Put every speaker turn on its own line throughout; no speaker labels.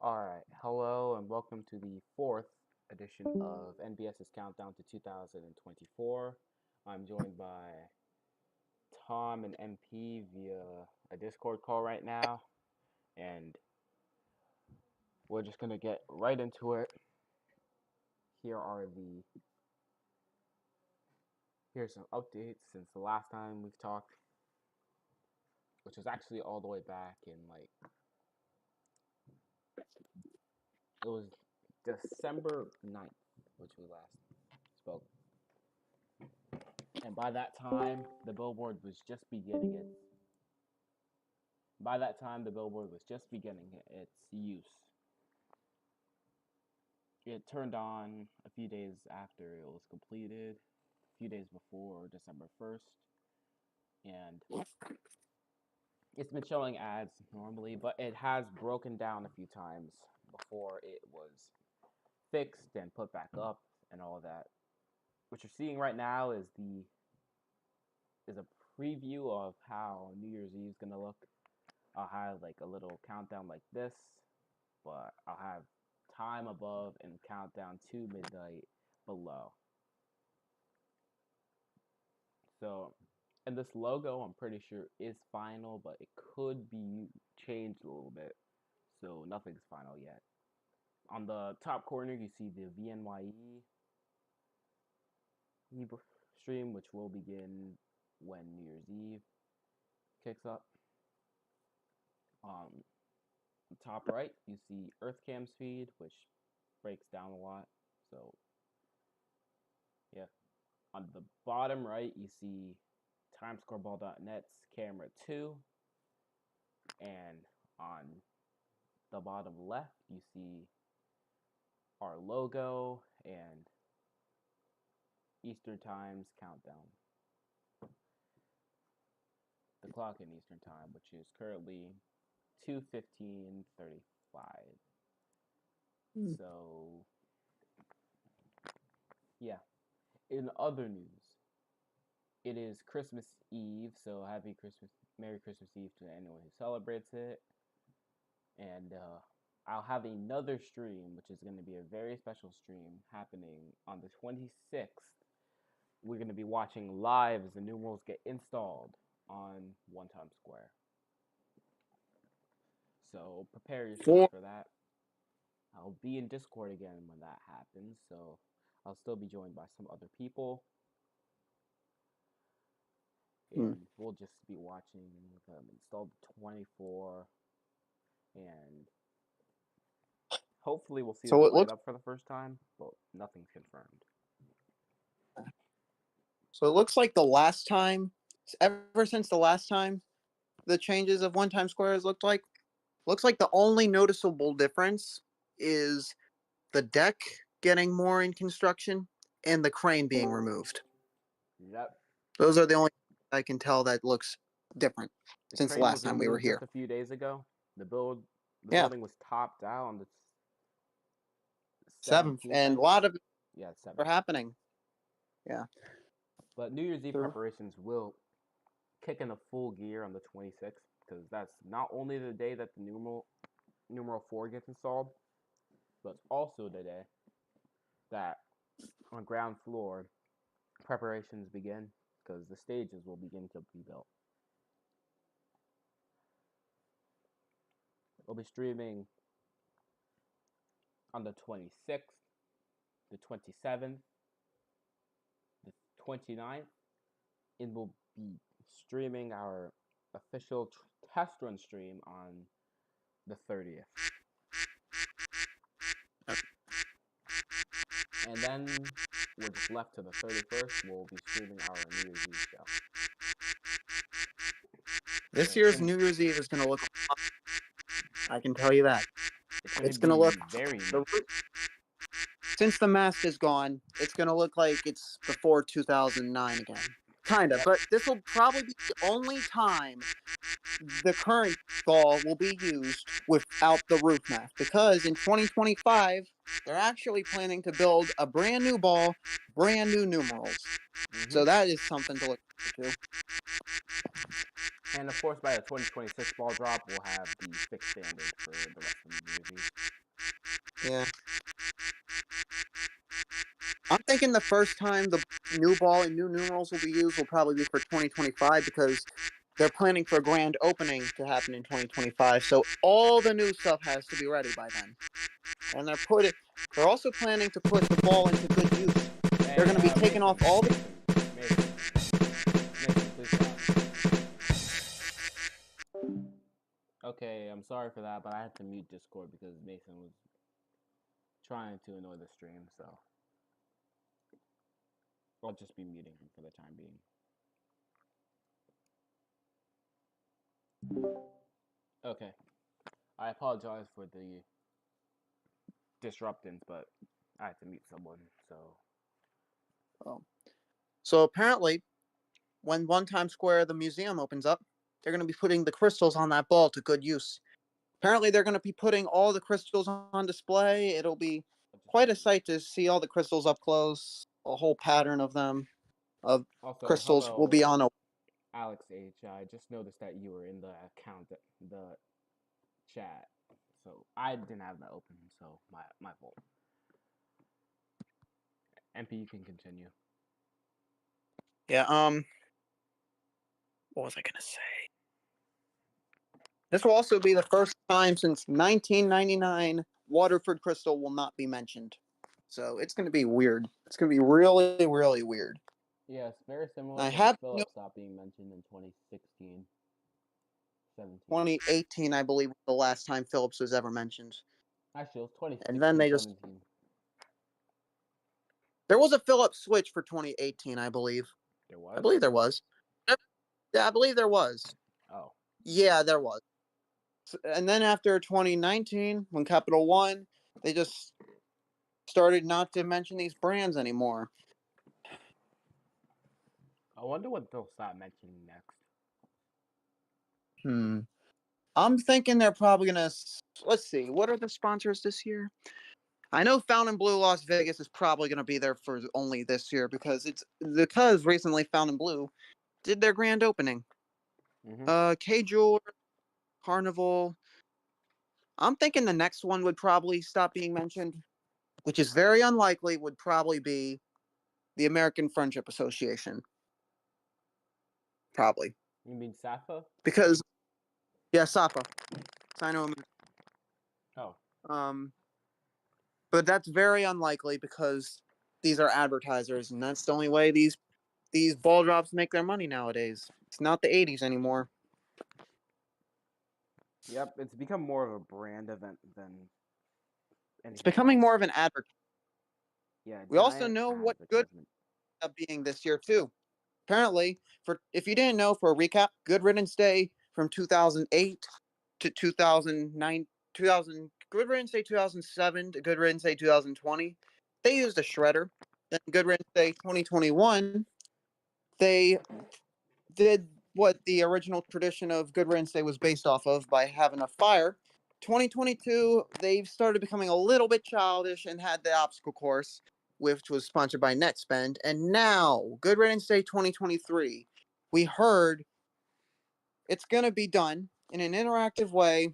Alright, hello and welcome to the fourth edition of NBS's Countdown to 2024. I'm joined by Tom and MP via a Discord call right now, and we're just gonna get right into it. Here's some updates since the last time we've talked, which was actually all the way back in it was December 9th, which we last spoke. And by that time, the Billboard was just beginning its use. It turned on a few days after it was completed, a few days before December 1st, and it's been showing ads normally, but it has broken down a few times before it was fixed and put back up and all that. What you're seeing right now is a preview of how New Year's Eve is gonna look. I'll have like a little countdown like this, but I'll have time above and countdown to midnight below. So, and this logo I'm pretty sure is final, but it could be changed a little bit, so nothing's final yet. On the top corner you see the VNYE stream, which will begin when New Year's Eve kicks up. On the top right you see EarthCam's feed, which breaks down a lot, so yeah. On the bottom right you see timescoreball.net's camera 2, and on the bottom left you see our logo and Eastern Time's countdown. The clock in Eastern Time, which is currently 2:15:35. So yeah. In other news, it is Christmas Eve, so Merry Christmas Eve to anyone who celebrates it. And I'll have another stream, which is going to be a very special stream, happening on the 26th. We're going to be watching live as the numerals get installed on One Times Square. So prepare yourself for that. I'll be in Discord again when that happens, so I'll still be joined by some other people. And we'll just be watching them install the 24, and hopefully we'll see it light up for the first time, but nothing's confirmed.
So it looks like ever since the last time the changes of One Times Square looks like the only noticeable difference is the deck getting more in construction and the crane being removed.
Yep.
Those are the only I can tell that looks different since the last time we were here.
Just a few days ago, the building was topped out on the
7th, and a lot of
are
happening. Yeah.
But New Year's Eve preparations will kick in a full gear on the 26th, because that's not only the day that the numeral 4 gets installed, but it's also the day that on ground floor preparations begin, because the stages will begin to be built. We'll be streaming on the 26th, the 27th, the 29th, and we'll be streaming our official test run stream on the 30th. And then we're just left to the 31st. We'll be streaming our New Year's Eve show.
This year's New Year's Eve is going to look, I can tell you that. It's going to look
very
since the mask is gone, it's going to look like it's before 2009 again. Kind of, but this will probably be the only time the current ball will be used without the roof mask, because in 2025, they're actually planning to build a brand new ball, brand new numerals. So that is something to look too.
And of course, by the 2026 ball drop, we'll have the fixed standard for the rest of the movies.
Yeah. I'm thinking the first time the new ball and new numerals will be used will probably be for 2025 because they're planning for a grand opening to happen in 2025. So all the new stuff has to be ready by then. And they're also planning to put the ball into good use. They're going to be taking off all the...
Mason, please stop. Okay, I'm sorry for that, but I had to mute Discord because Mason was trying to annoy the stream, so I'll just be muting him for the time being. Okay. I apologize for the disruptance, but I had to mute someone, so...
So apparently, when One Times Square, the museum, opens up, they're going to be putting the crystals on that ball to good use. Apparently, they're going to be putting all the crystals on display. It'll be quite a sight to see all the crystals up close, a whole pattern of them, of
also,
crystals
hello,
will be on a...
Alex H. I just noticed that you were in the account, the chat, so I didn't have that open, so my fault. MP, you can continue.
Yeah, what was I going to say? This will also be the first time since 1999 Waterford Crystal will not be mentioned. So it's going to be weird. It's going to be really, really weird.
Yes, very similar
I
to
have
Phillips stopped being mentioned in 2016, 17.
2018, I believe, was the last time Phillips was ever mentioned.
Actually, it was 2016,
and then they
17.
There was a Phillips switch for 2018, I believe.
There was?
I believe there was. Yeah, I believe there was.
Oh.
Yeah, there was. And then after 2019, when Capital won, they just started not to mention these brands anymore.
I wonder what they'll start mentioning next.
I'm thinking they're probably going to... Let's see. What are the sponsors this year? I know Fountain Blue Las Vegas is probably going to be there for only this year because recently Fountain Blue did their grand opening. K-Jewel, Carnival. I'm thinking the next one would probably stop being mentioned, which is very unlikely, would probably be the American Friendship Association. Probably.
You mean SAFA?
Because, yeah, SAFA. Sino.
Oh.
But that's very unlikely because these are advertisers, and that's the only way these ball drops make their money nowadays. It's not the 80s anymore.
Yep, it's become more of a brand event than anything
It's becoming
else.
more of an advertisement.
Yeah,
we also know what good up being this year too. Apparently, if you didn't know, for a recap, Good Riddance Day from 2008 to 2009, Good Riddance Day 2007 to Good Riddance Day 2020, they used a shredder. Then Good Riddance Day 2021, they did what the original tradition of Good Riddance Day was based off of by having a fire. 2022, they've started becoming a little bit childish and had the obstacle course, which was sponsored by NetSpend. And now, Good Riddance Day 2023, we heard it's going to be done in an interactive way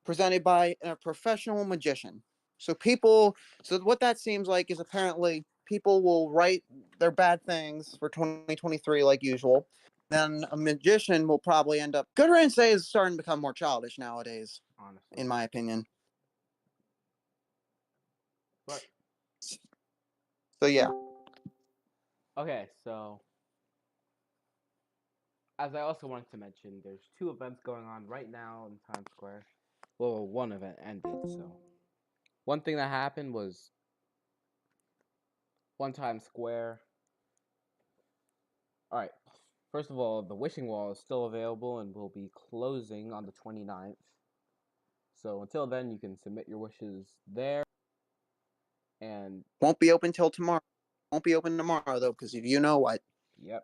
presented by a professional magician. So what that seems like is apparently people will write their bad things for 2023 like usual. Then a magician will probably end up... Good Riddance Day is starting to become more childish nowadays, honestly, in my opinion.
But
so yeah.
Okay, so as I also wanted to mention, there's 2 events going on right now in Times Square. Well, one event ended, so one thing that happened was One Times Square. All right. First of all, the wishing wall is still available and will be closing on the 29th. So until then, you can submit your wishes there. And
won't be open till tomorrow. Won't be open tomorrow though, because you know what.
Yep.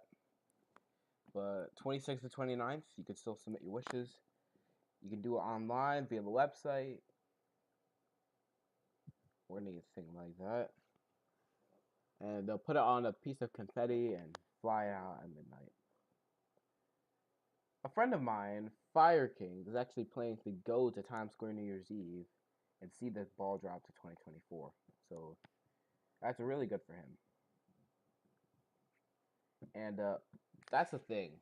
But 26th to 29th, you can still submit your wishes. You can do it online via the website or anything like that. And they'll put it on a piece of confetti and flying out at midnight. A friend of mine, Fire King, is actually planning to go to Times Square New Year's Eve and see the ball drop to 2024. So that's really good for him. And that's the thing.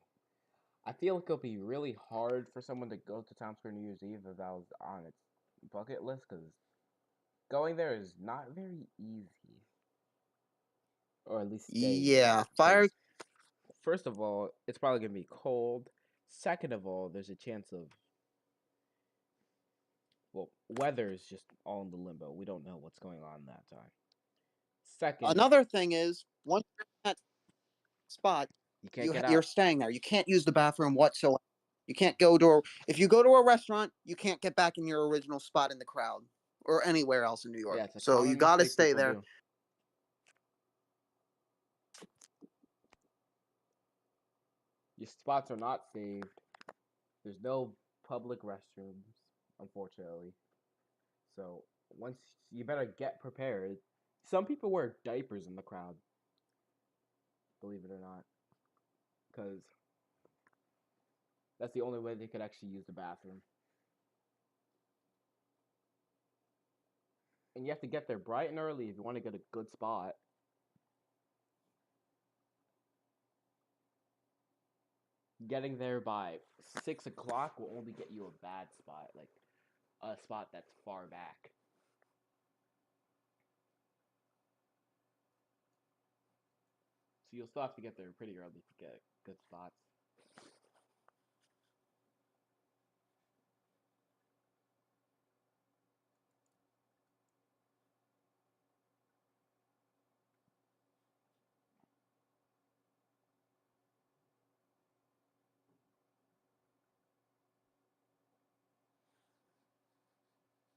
I feel like it'll be really hard for someone to go to Times Square New Year's Eve if that was on its bucket list, because going there is not very easy. Or at least staying
Yeah,
there. First of all, it's probably going to be cold. Second of all, there's a chance of, well, weather is just all in the limbo. We don't know what's going on that time. Second,
another thing is, once you're in that spot,
you can't get
you're
out.
staying there. You can't use the bathroom whatsoever. You can't go to if you go to a restaurant, you can't get back in your original spot in the crowd or anywhere else in New York.
Yeah, it's a
so you
common
got to
mistake
stay
people
there.
do. Your spots are not saved. There's no public restrooms, unfortunately. So once you better get prepared. Some people wear diapers in the crowd, believe it or not, because that's the only way they could actually use the bathroom. And you have to get there bright and early if you want to get a good spot. Getting there by 6 o'clock will only get you a bad spot, like a spot that's far back. So you'll still have to get there pretty early to get good spots.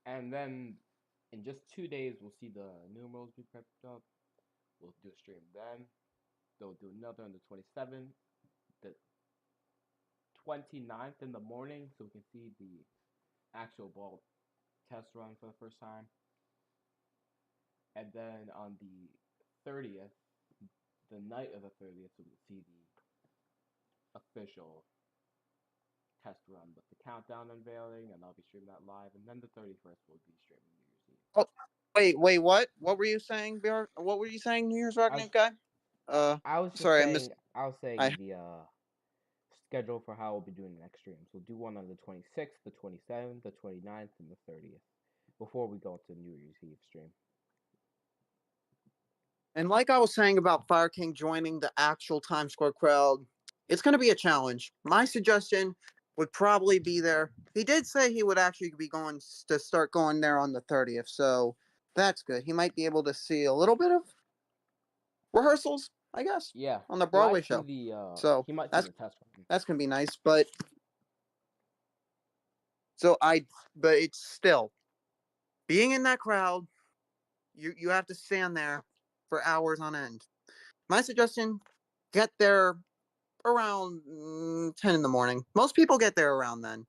And then in just 2 days, we'll see the numerals be prepped up. We'll do a stream then. They'll do another on the 27th, the 29th in the morning, so we can see the actual ball test run for the first time. And then on the 30th, the night of the 30th, we'll see the official test run with the countdown unveiling, and I'll be streaming that live. And then the 31st, we'll be streaming New Year's Eve.
Oh, wait, what? What were you saying, Bjork? What were you saying, New Year's Rock guy?
I was just
sorry,
saying. I was saying the schedule for how we'll be doing the next streams. We'll do one on the 26th, the 27th, the 29th, and the 30th before we go to New Year's Eve stream.
And like I was saying about Fire King joining the actual Times Square crowd, it's going to be a challenge. My suggestion would probably be there. He did say he would actually be going to start going there on the 30th, so that's good. He might be able to see a little bit of rehearsals, I guess.
Yeah,
on the Broadway show. So
he might see the test run.
That's gonna be nice, but it's still being in that crowd. You have to stand there for hours on end. My suggestion: get there around 10 in the morning. Most people get there around then.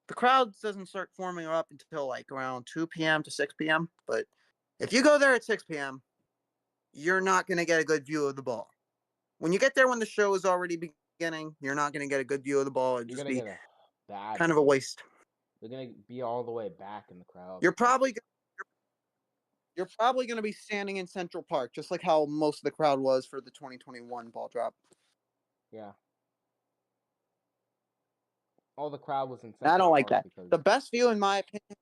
The crowd doesn't start forming up until like around 2 p.m. to 6 p.m. But if you go there at 6 p.m., you're not going to get a good view of the ball. When you get there when the show is already beginning, you're not going to get a good view of the ball. It'd just be kind of a waste.
You're going to be all the way back in the crowd.
You're probably going to be standing in Central Park, just like how most of the crowd was for the 2021 ball drop.
Yeah. All the crowd was in Central
Park. I don't like that.
Because
the best view, in my opinion,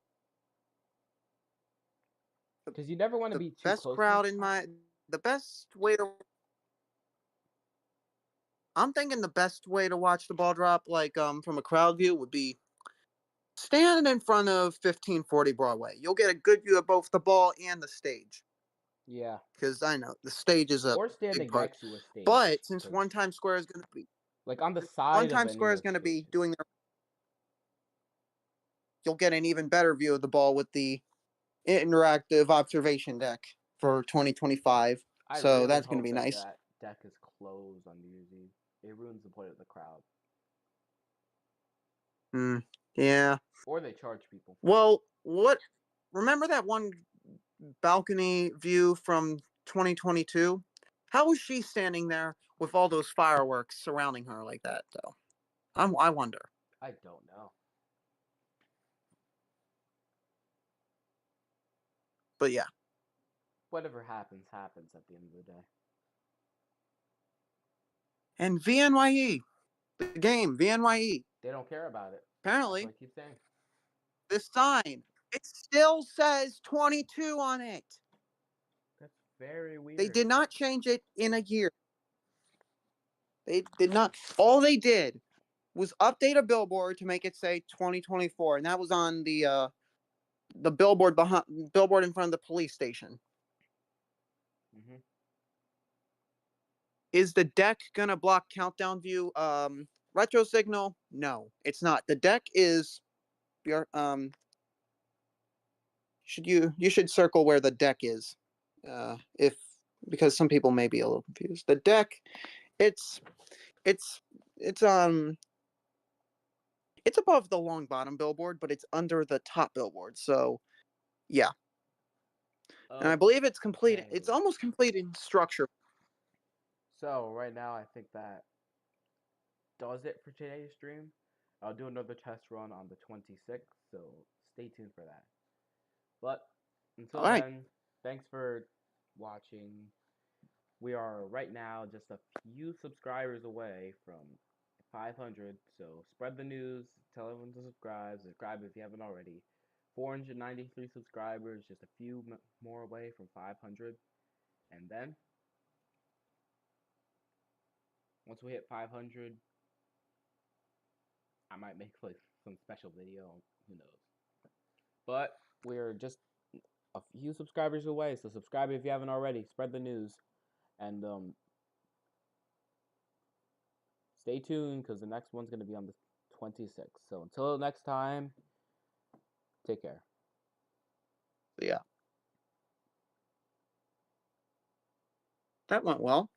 because you never want to be too
best
close.
Crowd the best way to. I'm thinking the best way to watch the ball drop, like from a crowd view, would be standing in front of 1540 Broadway. You'll get a good view of both the ball and the stage.
Yeah,
because I know the stage is
or standing next to a stage.
But since One Times Square is going to be
like on the side,
One Times Square is going to be doing their, you'll get an even better view of the ball with the interactive observation deck for 2025. So really that's going to be nice.
That deck is closed on New Year's Eve. It ruins the point of the crowd.
Yeah.
Or they charge people.
Well, remember that one balcony view from 2022? How was she standing there with all those fireworks surrounding her like that, though? I wonder.
I don't know.
But yeah.
Whatever happens, happens at the end of the day.
And VNYE, the game, VNYE.
They don't care about it.
Apparently,
That's what I keep saying.
this sign, it still says 22 on it.
That's very weird.
They did not change it in a year. They did not. All they did was update a billboard to make it say 2024, and that was on the billboard in front of the police station.
Mm-hmm.
Is the deck gonna block countdown view? Retro signal? No, it's not. The deck is your you should circle where the deck is, if because some people may be a little confused. The deck, it's it's it's above the long bottom billboard, but it's under the top billboard. So yeah, and I believe it's complete.
Okay.
It's almost complete in structure.
So right now, I think that does it for today's stream. I'll do another test run on the 26th, so stay tuned for that. But until
All right.
then, thanks for watching. We are right now just a few subscribers away from 500, so spread the news, tell everyone to subscribe if you haven't already. 493 subscribers, just a few more away from 500, and then once we hit 500, I might make like some special video. Who knows? But we're just a few subscribers away, so subscribe if you haven't already. Spread the news, and stay tuned because the next one's gonna be on the 26th. So until next time, take care.
Yeah, that went well.